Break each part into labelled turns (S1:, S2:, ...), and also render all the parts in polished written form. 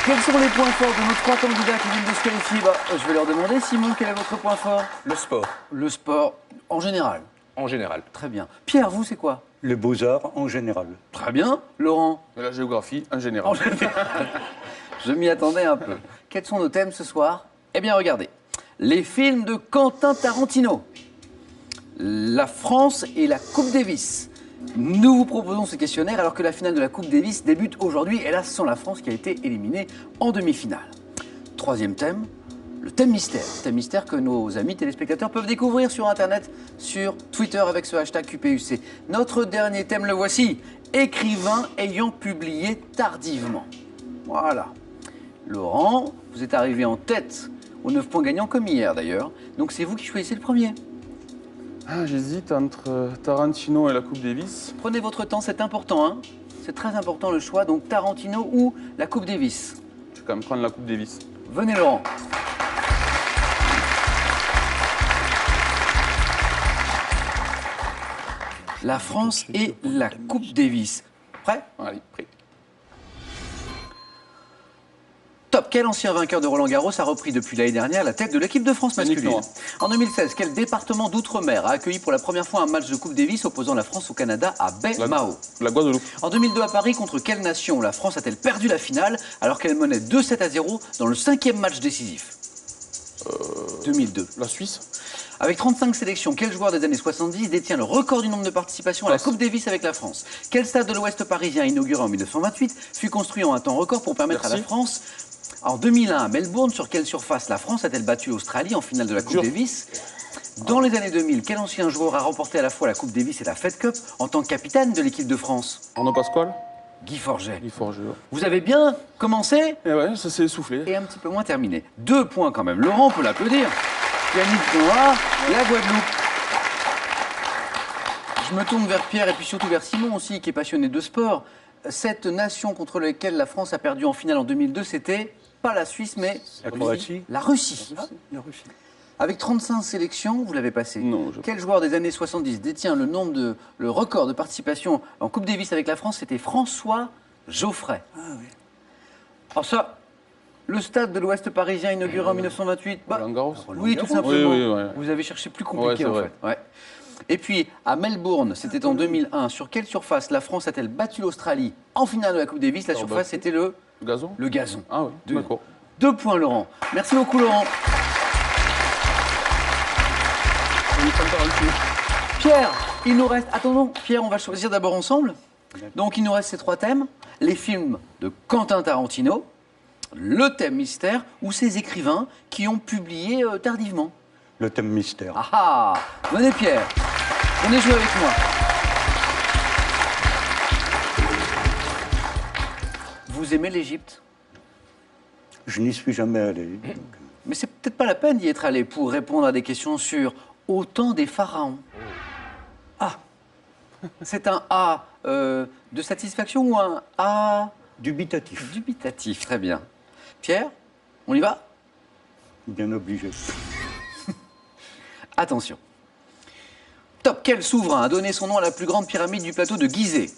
S1: Quels sont les points forts de nos trois candidats qui viennent de se qualifier? Je vais leur demander. Simon, quel est votre point fort?
S2: Le sport.
S1: Le sport, en général.
S2: En général.
S1: Très bien. Pierre, vous, c'est quoi?
S3: Les beaux-arts en général.
S1: Très bien. Laurent?
S2: La géographie, en
S1: En
S2: général.
S1: général. Je m'y attendais un peu. Quels sont nos thèmes ce soir? Eh bien, regardez. Les films de Quentin Tarantino. La France et la Coupe Davis. Nous vous proposons ce questionnaire alors que la finale de la Coupe Davis débute aujourd'hui, hélas sans la France qui a été éliminée en demi-finale. Troisième thème, le thème mystère. Thème mystère que nos amis téléspectateurs peuvent découvrir sur Internet, sur Twitter avec ce hashtag QPUC. Notre dernier thème, le voici. Écrivain ayant publié tardivement. Voilà. Laurent, vous êtes arrivé en tête aux 9 points gagnants comme hier d'ailleurs. Donc c'est vous qui choisissez le premier.
S2: Ah, j'hésite entre Tarantino et la Coupe Davis.
S1: Prenez votre temps, c'est important, hein. C'est très important le choix, donc Tarantino ou la Coupe Davis.
S2: Je vais quand même prendre la Coupe Davis.
S1: Venez Laurent. La France et la Coupe Davis. Prêt?
S2: Allez, prêt.
S1: Top. Quel ancien vainqueur de Roland Garros a repris depuis l'année dernière la tête de l'équipe de France masculine?
S2: Nick Noah.
S1: En 2016, quel département d'outre-mer a accueilli pour la première fois un match de Coupe Davis opposant la France au Canada à Baie-Mao?
S2: La Guadeloupe.
S1: En 2002 à Paris, contre quelle nation la France a-t-elle perdu la finale alors qu'elle menait 2-7-0 dans le 5e match décisif? 2002.
S2: La Suisse.
S1: Avec 35 sélections, quel joueur des années 70 détient le record du nombre de participations à la Coupe Davis avec la France? Quel stade de l'Ouest parisien inauguré en 1928 fut construit en un temps record pour permettre à la France? En 2001 à Melbourne, sur quelle surface la France a-t-elle battu l'Australie en finale de la Coupe Davis? Dans les années 2000, quel ancien joueur a remporté à la fois la Coupe Davis et la Fed Cup en tant que capitaine de l'équipe de France?
S2: Arnaud Pasquale.
S1: Guy Forget.
S2: Guy Forget.
S1: Vous avez bien commencé
S2: Et ouais, ça s'est essoufflé.
S1: et un petit peu moins terminé. 2 points quand même. Laurent, on peut l'applaudir. Yannick Noah, la Guadeloupe. Je me tourne vers Pierre et puis surtout vers Simon aussi, qui est passionné de sport. Cette nation contre laquelle la France a perdu en finale en 2002, c'était pas la Suisse, mais
S3: La Croatie.
S1: la Russie.
S3: La Russie.
S1: Avec 35 sélections, vous l'avez passé.
S2: Non,
S1: Quel joueur des années 70 détient le record de participation en Coupe Davis avec la France? C'était François Geoffrey.
S3: Ah oui.
S1: Alors ça, le stade de l'Ouest parisien inauguré en 1928.
S2: Roland Garros.
S1: Oui, tout simplement.
S2: Oui, ouais.
S1: Vous avez cherché plus
S2: Ouais,
S1: compliqué
S2: c'est
S1: en
S2: vrai.
S1: fait. Ouais. Et puis, à Melbourne, c'était en 2001. Sur quelle surface la France a-t-elle battu l'Australie en finale de la Coupe Davis? La
S2: Alors,
S1: surface, c'était
S2: Le gazon.
S1: le gazon.
S2: Ah oui,
S1: Deux.
S2: d'accord.
S1: 2 points, Laurent. Merci beaucoup, Laurent. Pierre, il nous reste... Attendons, Pierre, on va choisir d'abord ensemble. Donc, il nous reste ces 3 thèmes. Les films de Quentin Tarantino, le thème mystère ou ces écrivains qui ont publié tardivement.
S3: Le thème mystère.
S1: Ah ah! Venez, Pierre. Venez jouer avec moi. Vous aimez l'Égypte?
S3: Je n'y suis jamais allé. donc.
S1: Mais c'est peut-être pas la peine d'y être allé pour répondre à des questions sur au temps des pharaons. Ah! C'est un A de satisfaction ou un A
S3: Dubitatif.
S1: dubitatif? Très bien. Pierre, on y va?
S3: Bien obligé.
S1: Attention. Top. Quel souverain a donné son nom à la plus grande pyramide du plateau de Gizeh?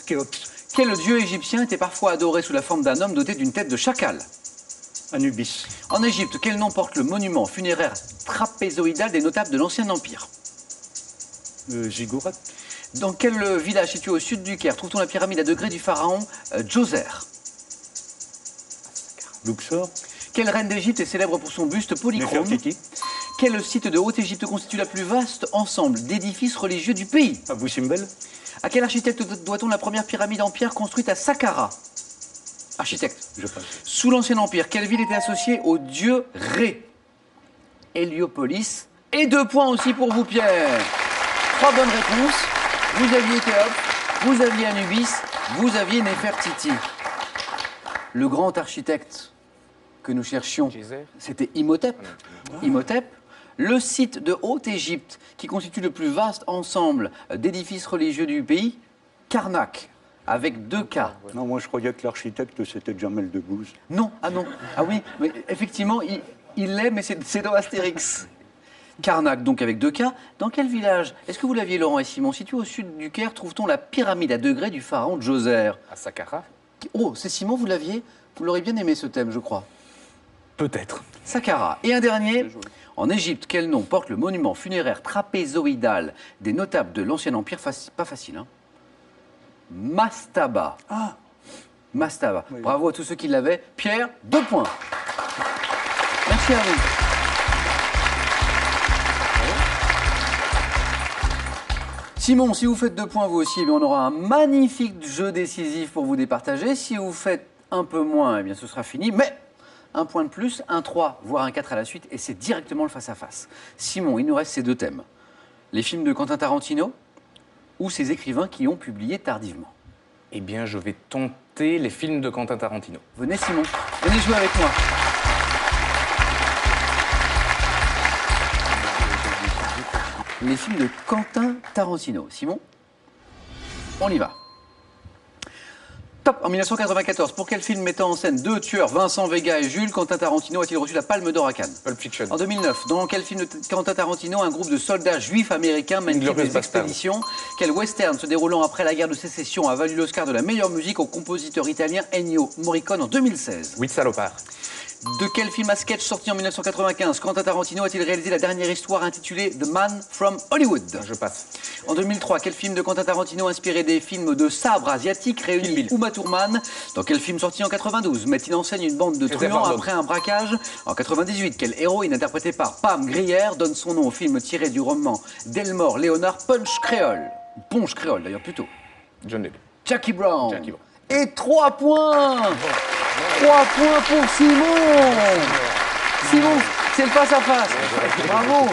S3: Khéops.
S1: Quel dieu égyptien était parfois adoré sous la forme d'un homme doté d'une tête de chacal?
S3: Anubis.
S1: En Égypte, quel nom porte le monument funéraire trapézoïdal des notables de l'Ancien Empire?
S3: Ziggurat.
S1: Dans quel village situé au sud du Caire trouve-t-on la pyramide à degrés du pharaon Djoser?
S3: Luxor.
S1: Quelle reine d'Égypte est célèbre pour son buste polychrome?
S3: Néfertiti.
S1: Quel site de Haute-Égypte constitue la plus vaste ensemble d'édifices religieux du pays?
S3: Abou Simbel.
S1: À quel architecte doit-on la première pyramide en pierre construite à Saqqara? Architecte.
S3: Je passe.
S1: Sous l'Ancien Empire, quelle ville était associée au dieu Ré? Héliopolis. Et 2 points aussi pour vous, Pierre. 3 bonnes réponses. Vous aviez Théops, vous aviez Anubis, vous aviez Néfertiti. Le grand architecte que nous cherchions, c'était Imhotep. Imhotep, le site de Haute-Égypte qui constitue le plus vaste ensemble d'édifices religieux du pays, Karnak, avec 2 K.
S3: Non, moi je croyais que l'architecte c'était Jamel Debbouze.
S1: Non, ah non. Ah oui, mais effectivement, il l'est, mais c'est dans Astérix. Karnak, donc avec 2 K. Dans quel village? Est-ce que vous l'aviez, Laurent et Simon? Situé au sud du Caire, trouve-t-on la pyramide à degrés du pharaon Djoser?
S2: À Saqqara.
S1: Oh, c'est Simon, vous l'aviez? Vous l'aurez bien aimé ce thème, je crois.
S4: Peut-être.
S1: Saqqara. Et un dernier. En Égypte, quel nom porte le monument funéraire trapézoïdal des notables de l'Ancien Empire? Pas facile, hein. Mastaba.
S3: Ah,
S1: Mastaba.
S3: Oui.
S1: Bravo à tous ceux qui l'avaient. Pierre, 2 points. Merci à vous. Simon, si vous faites 2 points vous aussi, eh bien, on aura un magnifique jeu décisif pour vous départager. Si vous faites un peu moins, eh bien, ce sera fini. Mais un point de plus, un 3, voire un 4 à la suite, et c'est directement le face-à-face. Simon, il nous reste ces 2 thèmes. Les films de Quentin Tarantino ou ces écrivains qui ont publié tardivement.
S4: Eh bien, je vais tenter les films de Quentin Tarantino.
S1: Venez Simon, venez jouer avec moi. Les films de Quentin Tarantino. Simon, on y va. Top. En 1994, pour quel film mettant en scène 2 tueurs, Vincent Vega et Jules, Quentin Tarantino a-t-il reçu la Palme d'Or à Cannes?
S4: Pulp Fiction.
S1: En 2009, dans quel film de Quentin Tarantino un groupe de soldats juifs américains mène
S4: Inglourious
S1: des
S4: Basterds.
S1: expéditions? Quel western se déroulant après la guerre de sécession a valu l'Oscar de la meilleure musique au compositeur italien Ennio Morricone en 2016?
S4: 8 salopards.
S1: De quel film à sketch sorti en 1995 Quentin Tarantino a-t-il réalisé la dernière histoire intitulée The Man from Hollywood?
S4: Je passe.
S1: En 2003, quel film de Quentin Tarantino inspiré des films de sabre asiatiques
S4: Kill
S1: réunit
S4: Bill.
S1: Uma Thurman? Dans quel film sorti en 92 met-il en scène une bande de truands
S4: Reservoir Dogs.
S1: après un braquage? En 98, quelle héroïne interprétée par Pam Grier donne son nom au film tiré du roman d'Elmore Leonard Punch Créole? Ponche Créole d'ailleurs plutôt.
S4: John Depp.
S1: Jackie Brown.
S4: Jackie Brown.
S1: Et 3 points. 3 points pour Simon. Simon, c'est le face-à-face. Bravo.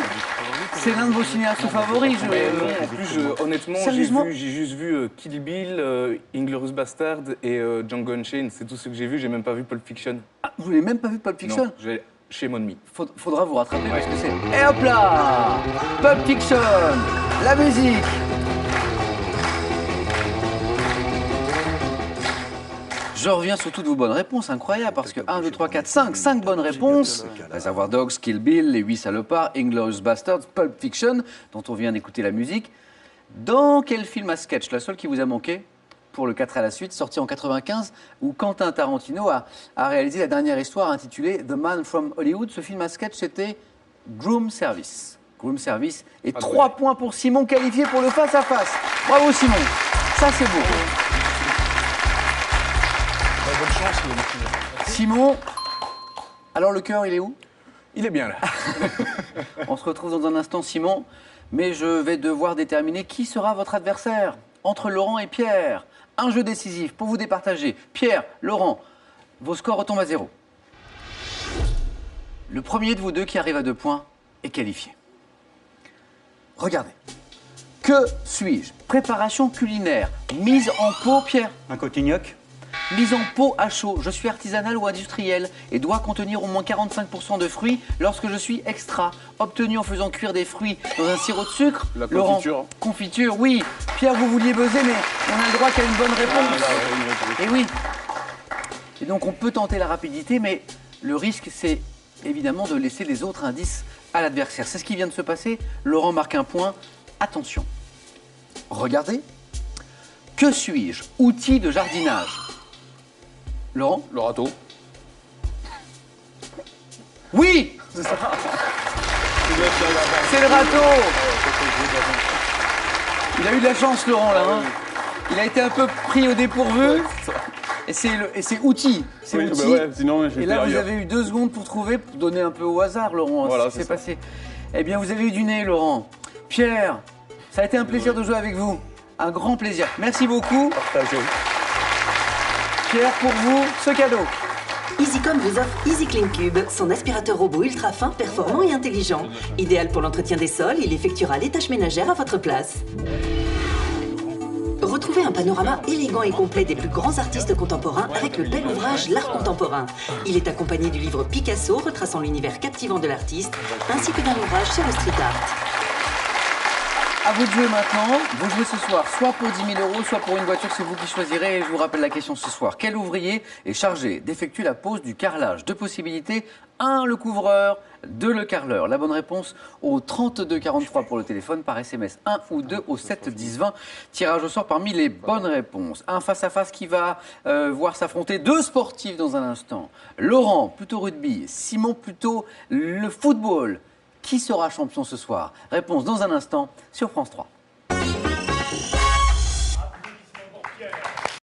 S1: C'est l'un de vos cinéastes favoris.
S4: Mais non, en plus, honnêtement,
S1: Sérieusement
S4: j'ai juste vu Kill Bill, Inglourious Bastard et Django Unchained. C'est tout ce que j'ai vu. J'ai même pas vu Pulp Fiction.
S1: Ah, vous n'avez même pas vu Pulp Fiction?
S4: Non, j'ai Shame on Me.
S1: Faudra vous rattraper parce que c'est... Et hop là, Pulp Fiction, la musique. Je reviens sur toutes vos bonnes réponses, incroyable, parce que 1, 2, 3, 4, 5 bonnes réponses. Réservoir Dogs, Kill Bill, Les 8 salopards, Inglourious Basterds, Pulp Fiction, dont on vient d'écouter la musique. Dans quel film à sketch, la seule qui vous a manqué, pour le 4 à la suite, sorti en 95, où Quentin Tarantino a réalisé la dernière histoire intitulée The Man from Hollywood? Ce film à sketch, c'était Groom Service. Groom Service. Et 3 points pour Simon, qualifié pour le face-à-face. Bravo Simon. Ça, c'est beau.
S4: Bonne chance.
S1: Simon, alors le cœur, il est où?
S4: Il est bien là.
S1: On se retrouve dans un instant, Simon, mais je vais devoir déterminer qui sera votre adversaire entre Laurent et Pierre. Un jeu décisif pour vous départager. Pierre, Laurent, vos scores retombent à 0. Le premier de vous deux qui arrive à 2 points est qualifié. Regardez. Que suis-je? Préparation culinaire. Mise en pot, Pierre.
S3: un cotignac,
S1: Mise en pot à chaud, je suis artisanal ou industriel et dois contenir au moins 45% de fruits lorsque je suis extra. Obtenu en faisant cuire des fruits dans un sirop de sucre.
S2: La
S1: Laurent,
S2: confiture.
S1: confiture, oui. Pierre, vous vouliez buzzer, mais on a le droit qu'à une bonne réponse. Et oui. Et donc on peut tenter la rapidité, mais le risque, c'est évidemment de laisser les autres indices à l'adversaire. C'est ce qui vient de se passer. Laurent marque un point. Attention. Regardez. Que suis-je? Outil de jardinage. Laurent?
S2: Le râteau.
S1: Oui! C'est le râteau! Il a eu de la chance, Laurent, là. Hein. Il a été un peu pris au dépourvu. Et c'est outil. C'est
S2: Oui,
S1: outil.
S2: bah ouais, sinon, je vais
S1: Et là,
S2: faire
S1: vous
S2: ailleurs.
S1: avez eu 2 secondes pour trouver, pour donner un peu au hasard, Laurent,
S2: Voilà,
S1: ce qui s'est
S2: c'est ça.
S1: passé. Eh bien, vous avez eu du nez, Laurent. Pierre, ça a été un plaisir de jouer avec vous. Un grand plaisir. Merci beaucoup.
S3: partagé.
S1: Pierre, pour vous, ce cadeau.
S5: EasyCom vous offre Easy Clean Cube, son aspirateur robot ultra fin, performant et intelligent. Idéal pour l'entretien des sols, il effectuera les tâches ménagères à votre place. Retrouvez un panorama élégant et complet des plus grands artistes contemporains avec le bel ouvrage L'Art contemporain. Il est accompagné du livre Picasso retraçant l'univers captivant de l'artiste, ainsi que d'un ouvrage sur le street art.
S1: À vous de jouer maintenant. Vous jouez ce soir soit pour 10 000 euros, soit pour une voiture. C'est vous qui choisirez. Et je vous rappelle la question ce soir. Quel ouvrier est chargé d'effectuer la pose du carrelage? Deux possibilités. 1, le couvreur. 2, le carreleur. La bonne réponse au 32 43 pour le téléphone, par SMS 1 ou 2 au 7 10 20. Tirage au sort parmi les bonnes réponses. Un face-à-face qui va voir s'affronter deux sportifs dans un instant. Laurent, plutôt rugby. Simon, plutôt le football. Qui sera champion ce soir? Réponse dans un instant sur France 3.